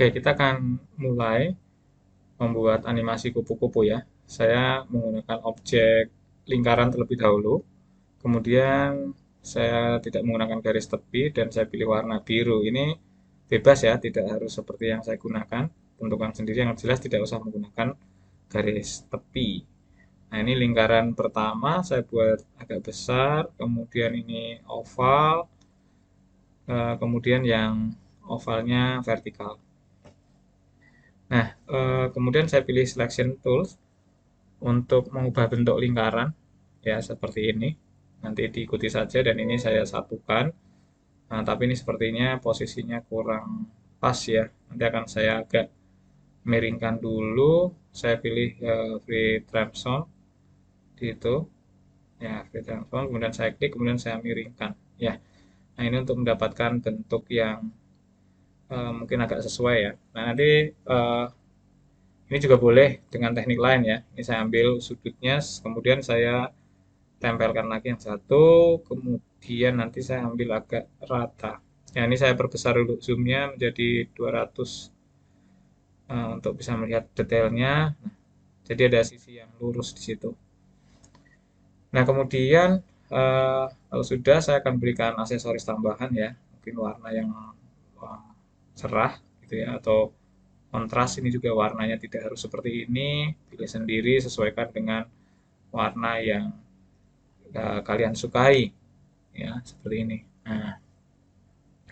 Oke, kita akan mulai membuat animasi kupu-kupu ya. Saya menggunakan objek lingkaran terlebih dahulu. Kemudian saya tidak menggunakan garis tepi dan saya pilih warna biru. Ini bebas ya, tidak harus seperti yang saya gunakan. Tentukan sendiri yang jelas tidak usah menggunakan garis tepi. Nah, ini lingkaran pertama saya buat agak besar, kemudian ini oval, kemudian yang ovalnya vertikal. Nah, kemudian saya pilih selection tools untuk mengubah bentuk lingkaran ya seperti ini. Nanti diikuti saja dan ini saya satukan. Nah, tapi ini sepertinya posisinya kurang pas ya. Nanti akan saya agak miringkan dulu. Saya pilih free transform di itu. Ya, free transform. Kemudian saya klik, kemudian saya miringkan. Ya, nah ini untuk mendapatkan bentuk yang mungkin agak sesuai ya. Nah, nanti ini juga boleh dengan teknik lain ya. Ini saya ambil sudutnya, kemudian saya tempelkan lagi yang satu, kemudian nanti saya ambil agak rata. Ya, ini saya perbesar dulu zoomnya menjadi 200 untuk bisa melihat detailnya. Nah, jadi ada sisi yang lurus di situ. Nah, kemudian kalau sudah saya akan berikan aksesoris tambahan ya, mungkin warna yang uh, cerah gitu ya, atau kontras. Ini juga warnanya tidak harus seperti ini, pilih sendiri sesuaikan dengan warna yang kalian sukai ya seperti ini. Nah,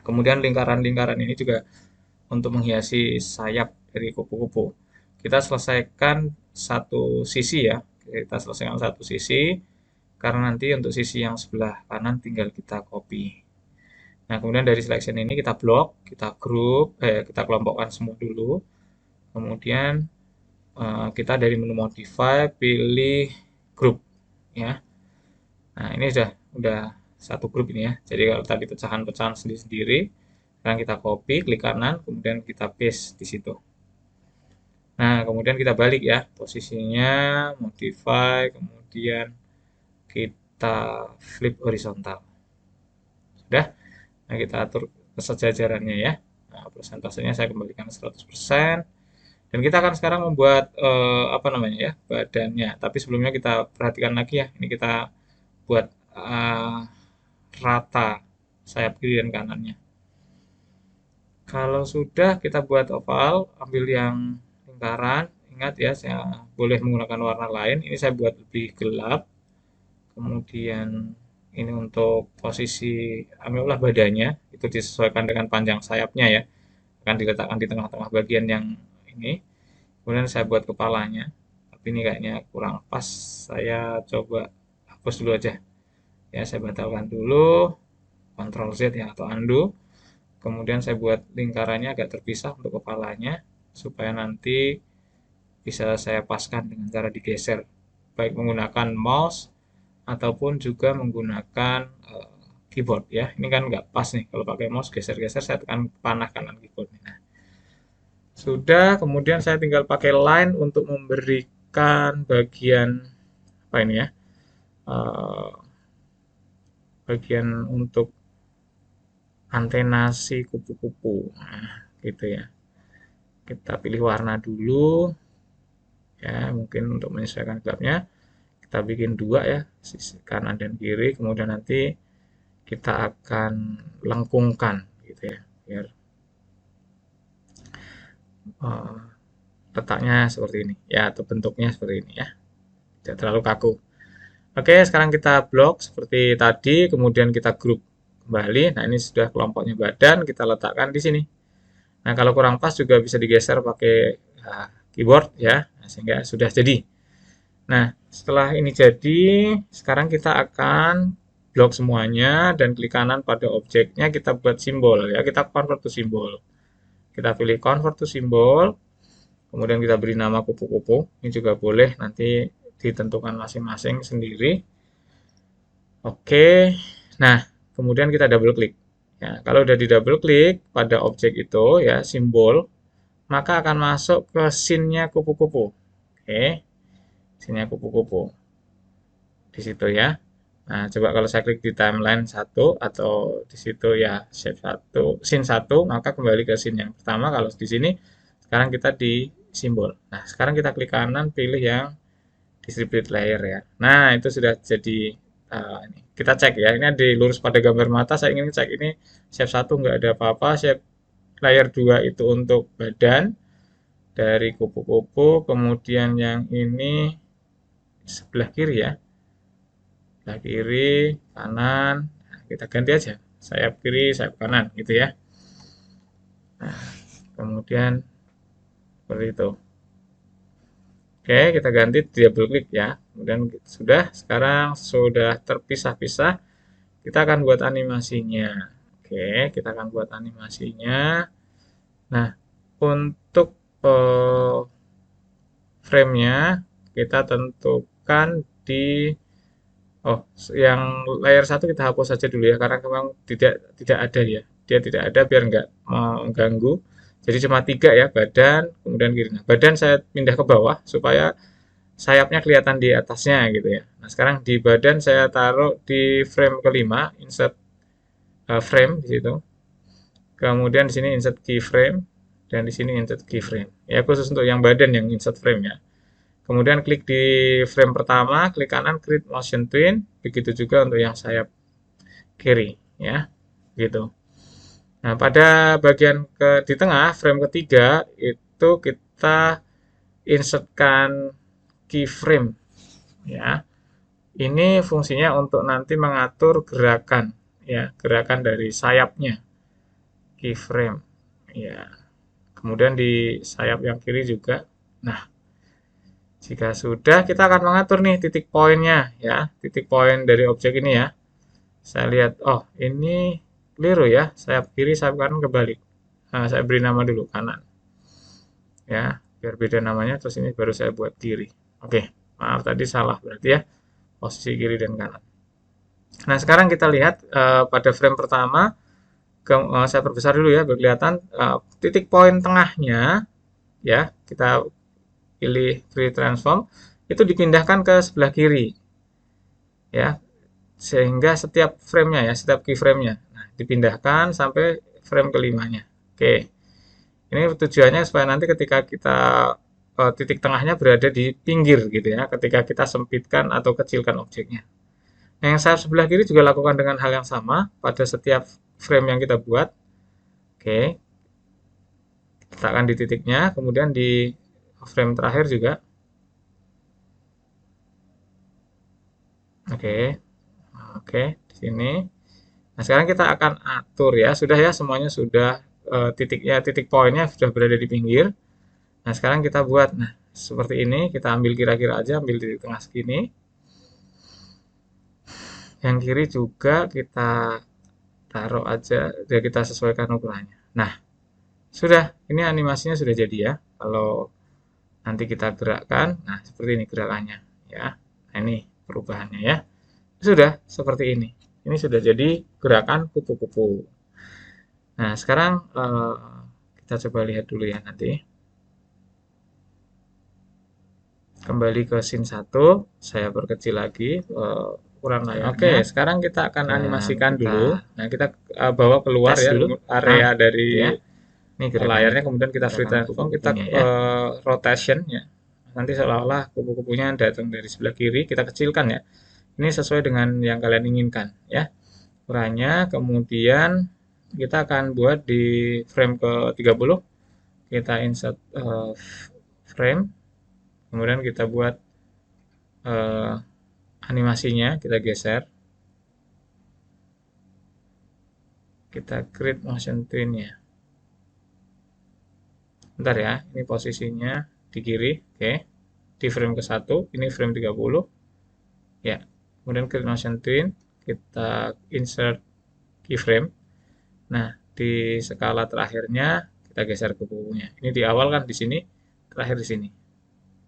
kemudian lingkaran-lingkaran ini juga untuk menghiasi sayap dari kupu-kupu. Kita selesaikan satu sisi ya, kita selesaikan satu sisi karena nanti untuk sisi yang sebelah kanan tinggal kita copy. Nah, kemudian dari selection ini kita blok, kita group, kita kelompokkan semua dulu. Kemudian kita dari menu modify pilih group ya. Nah, ini udah satu grup ini ya. Jadi kalau tadi pecahan-pecahan sendiri-sendiri, sekarang kita copy, klik kanan, kemudian kita paste di situ. Nah, kemudian kita balik ya, posisinya modify, kemudian kita flip horizontal. Sudah? Nah, kita atur kesejajarannya ya. Nah, persentasenya saya kembalikan 100%. Dan kita akan sekarang membuat apa namanya ya, badannya. Tapi sebelumnya kita perhatikan lagi ya. Ini kita buat rata sayap kiri dan kanannya. Kalau sudah kita buat oval, ambil yang lingkaran. Ingat ya, saya boleh menggunakan warna lain. Ini saya buat lebih gelap. Kemudian ini untuk posisi ambillah badannya, itu disesuaikan dengan panjang sayapnya ya. Akan diletakkan di tengah-tengah bagian yang ini. Kemudian saya buat kepalanya. Tapi ini kayaknya kurang pas. Saya coba hapus dulu aja. Ya, saya batalkan dulu. Ctrl Z ya atau undo. Kemudian saya buat lingkarannya agak terpisah untuk kepalanya supaya nanti bisa saya paskan dengan cara digeser baik menggunakan mouse ataupun juga menggunakan keyboard ya. Ini kan nggak pas nih kalau pakai mouse geser-geser saya tekan panah kanan keyboard. Nah, sudah, kemudian saya tinggal pakai line untuk memberikan bagian apa ini ya? Bagian untuk antena si kupu-kupu. Nah, gitu ya. Kita pilih warna dulu ya, mungkin untuk menyesuaikan gelapnya kita bikin dua ya, sisi kanan dan kiri, kemudian nanti kita akan lengkungkan gitu ya, biar uh, letaknya seperti ini ya, atau bentuknya seperti ini ya, tidak terlalu kaku. Oke, sekarang kita blok seperti tadi, kemudian kita grup kembali. Nah, ini sudah kelompoknya badan, kita letakkan di sini. Nah, kalau kurang pas juga bisa digeser pakai keyboard ya, nah, sehingga sudah jadi. Nah, setelah ini jadi, sekarang kita akan blok semuanya dan klik kanan pada objeknya, kita buat simbol ya, kita convert to simbol. Kita pilih convert to simbol, kemudian kita beri nama kupu-kupu. Ini juga boleh nanti ditentukan masing-masing sendiri. Oke, nah kemudian kita double klik. Ya, kalau udah di double klik pada objek itu ya simbol, maka akan masuk ke scene-nya kupu-kupu. Oke, scene-nya kupu-kupu di situ ya. Nah, coba kalau saya klik di timeline 1 atau di situ ya shape 1, scene 1, maka kembali ke scene yang pertama. Kalau di sini sekarang kita di simbol. Nah, sekarang kita klik kanan pilih yang distribute layer ya. Nah, itu sudah jadi ini. Kita cek ya. Ini ada lurus pada gambar mata. Saya ingin cek ini shape 1 nggak ada apa-apa. Shape layer 2 itu untuk badan dari kupu-kupu. Kemudian yang ini sebelah kiri ya. Sebelah kiri, kanan. Nah, kita ganti aja. Sayap kiri, sayap kanan gitu ya. Nah, kemudian seperti itu. Oke, kita ganti double klik ya. Kemudian sudah, sekarang sudah terpisah-pisah. Kita akan buat animasinya. Oke, kita akan buat animasinya. Nah, untuk eh, frame-nya kita tentukan di yang layer satu kita hapus saja dulu ya karena memang tidak ada ya. Dia tidak ada biar nggak mengganggu. Jadi cuma 3 ya, badan, kemudian kiri. Nah, badan saya pindah ke bawah supaya sayapnya kelihatan di atasnya gitu ya. Nah, sekarang di badan saya taruh di frame kelima, insert frame di situ. Kemudian di sini insert keyframe dan di sini insert keyframe. Ya khusus untuk yang badan yang insert frame ya. Kemudian klik di frame pertama, klik kanan create motion twin, begitu juga untuk yang sayap kiri ya. Gitu. Nah, pada bagian di tengah frame ketiga itu kita insertkan keyframe ya. Ini fungsinya untuk nanti mengatur gerakan ya, gerakan dari sayapnya keyframe ya. Kemudian di sayap yang kiri juga. Nah, jika sudah kita akan mengatur nih titik poinnya ya, titik poin dari objek ini ya. Saya lihat, oh ini keliru ya, sayap kiri, sayap kanan kebalik. Nah, saya beri nama dulu kanan ya, biar beda namanya. Terus ini baru saya buat kiri. Oke, maaf tadi salah berarti ya, posisi kiri dan kanan. Nah, sekarang kita lihat pada frame pertama, saya perbesar dulu ya, biar kelihatan titik poin tengahnya ya, kita pilih free transform, itu dipindahkan ke sebelah kiri ya, sehingga setiap frame-nya ya, setiap keyframe-nya nah, dipindahkan sampai frame kelimanya. Oke, ini tujuannya supaya nanti ketika kita titik tengahnya berada di pinggir gitu ya, ketika kita sempitkan atau kecilkan objeknya. Nah, yang sayap sebelah kiri juga lakukan dengan hal yang sama pada setiap frame yang kita buat. Oke, letakkan di titiknya, kemudian di frame terakhir juga. Oke, oke, di sini. Nah, sekarang kita akan atur ya. Sudah ya, semuanya sudah titiknya, titik poinnya sudah berada di pinggir. Nah, sekarang kita buat, nah, seperti ini. Kita ambil kira-kira aja, ambil di tengah segini. Yang kiri juga kita taruh aja, ya kita sesuaikan ukurannya. Nah, sudah, ini animasinya sudah jadi ya. Kalau nanti kita gerakkan, nah seperti ini gerakannya ya. Nah, ini perubahannya ya. Sudah seperti ini. Ini sudah jadi gerakan kupu-kupu. Nah, sekarang kita coba lihat dulu ya nanti. Kembali ke scene 1, saya perkecil lagi ukuran layarnya. Oke, sekarang kita akan animasikan dulu. Nah, kita bawa keluar ya dulu area dari ya. Ini layarnya, kemudian kita free transform, kita rotation ya. Nanti seolah-olah kupu-kupunya datang dari sebelah kiri, kita kecilkan ya. Ini sesuai dengan yang kalian inginkan ya. Ukurannya, kemudian kita akan buat di frame ke-30. Kita insert frame. Kemudian kita buat animasinya, kita geser. Kita create motion twin-nya. Bentar ya, ini posisinya di kiri, oke. Di frame ke-1, ini frame 30. Ya, kemudian create motion twin, kita insert keyframe. Nah, di skala terakhirnya kita geser ke kupunya. Ini di awal kan di sini, terakhir di sini.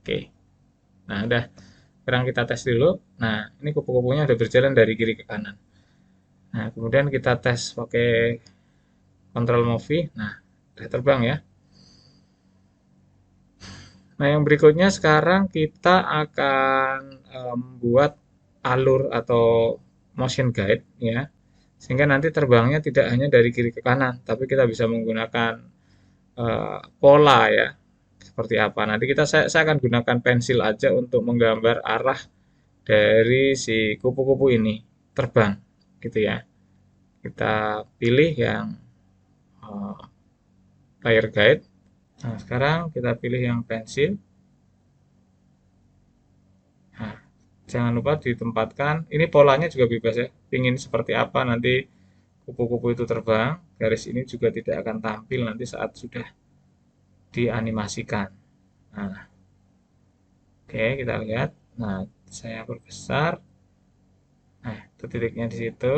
Oke. Nah, udah. Sekarang kita tes dulu. Nah, ini kupu-kupunya udah berjalan dari kiri ke kanan. Nah, kemudian kita tes pakai control movie. Nah, udah terbang ya. Nah, yang berikutnya sekarang kita akan membuat alur atau motion guide ya, sehingga nanti terbangnya tidak hanya dari kiri ke kanan, tapi kita bisa menggunakan pola ya, seperti apa. Nanti saya akan gunakan pensil aja untuk menggambar arah dari si kupu-kupu ini terbang, gitu ya. Kita pilih yang uh, layer guide. Nah, sekarang kita pilih yang pensil. Nah, jangan lupa ditempatkan. Ini polanya juga bebas ya. Ingin seperti apa nanti kupu-kupu itu terbang. Garis ini juga tidak akan tampil nanti saat sudah dianimasikan. Nah, oke, kita lihat. Nah, saya perbesar. Nah, itu titiknya di situ.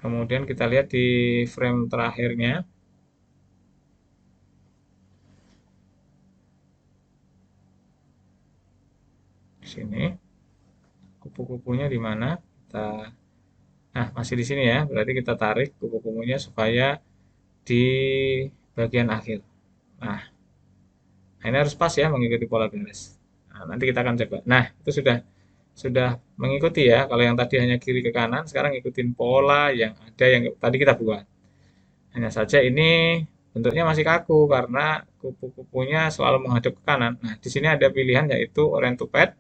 Kemudian kita lihat di frame terakhirnya. Di sini. Kupu-kupunya di mana? Kita Nah, masih di sini ya. Berarti kita tarik kupu-kupunya supaya di bagian akhir. Nah, ini harus pas ya mengikuti pola garis. Nah, nanti kita akan coba. Nah, itu sudah mengikuti ya. Kalau yang tadi hanya kiri ke kanan, sekarang ikutin pola yang ada yang tadi kita buat. Hanya saja ini bentuknya masih kaku karena kupu-kupunya selalu menghadap ke kanan. Nah, di sini ada pilihan yaitu orient to pad.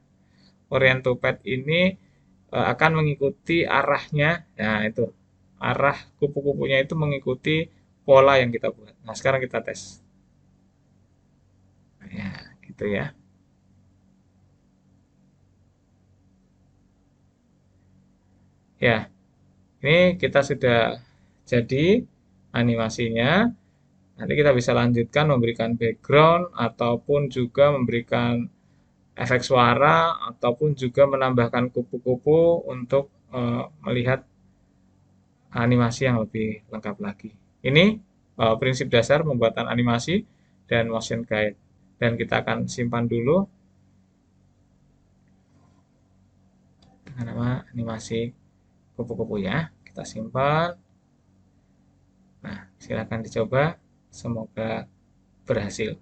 Orient to pad ini akan mengikuti arahnya. Nah, itu arah kupu-kupunya itu mengikuti pola yang kita buat. Nah, sekarang kita tes. Ya, gitu ya. Ya, ini kita sudah jadi animasinya. Nanti kita bisa lanjutkan memberikan background ataupun juga memberikan efek suara ataupun juga menambahkan kupu-kupu untuk melihat animasi yang lebih lengkap lagi. Ini prinsip dasar pembuatan animasi dan motion guide. Dan kita akan simpan dulu dengan nama animasi kupu-kupu ya. Kita simpan. Nah, silakan dicoba. Semoga berhasil.